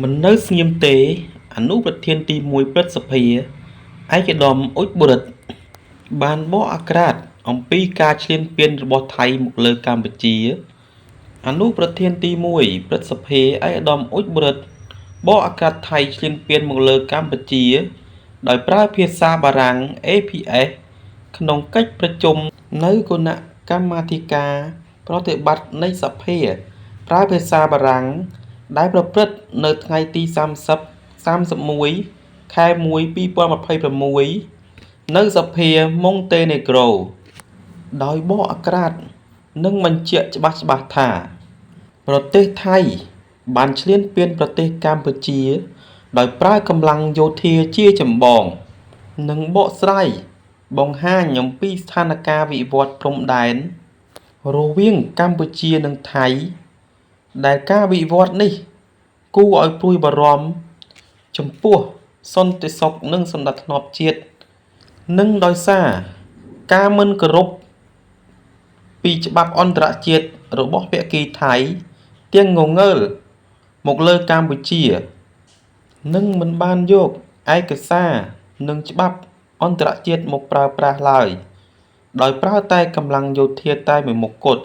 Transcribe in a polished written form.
មិននៅស្ងៀមទេអនុប្រធានទី1ព្រឹទ្ធសភាឯកឧត្តមអ៊ុចបូរិតបានបកអាក្រាតអំពីការឈ្លានពានរបស់ថៃមកលើកម្ពុជាអនុប្រធានទី1ព្រឹទ្ធសភាឯកឧត្តមអ៊ុចបូរិតបកអាក្រាតថៃឈ្លានពានមកលើកម្ពុជាដោយប្រើភាសាបារាំង APS ក្នុងកិច្ចប្រជុំនៅគណៈកម្មាធិការប្រតិបត្តិនៃសភាប្រើភាសាបារាំងដែលប្រព្រឹត្តនៅថ្ងៃទី31 ខែ 1 2026 នៅសភាម៉ុងតេនេក្រូដោយបកអាក្រាតនិងបញ្ជាក់ច្បាស់ៗថាប្រទេសថៃបានឈ្លានពានប្រទេសកម្ពុជាដោយប្រើកម្លាំងយោធាជាចម្បងនិងបកស្រាយបង្ហាញអំពីស្ថានភាពវិវត្តព្រំដែនរវាងកម្ពុជានិងថៃដែលការវិវត្តនេះគួរឲ្យព្រួយបារម្ភចំពោះសន្តិសុខនិងសណ្ដាប់ធ្នាប់ជាតិនិងដោយសារការមិនគោរពពីច្បាប់អន្តរជាតិរបស់ភាគីថៃទាំងងងើលមកលើកម្ពុជានិងមិនបានយកឯកសារនិងច្បាប់អន្តរជាតិមកប្រើប្រាស់ឡើយដោយប្រើតែកម្លាំងយោធាតែមួយមុខគត់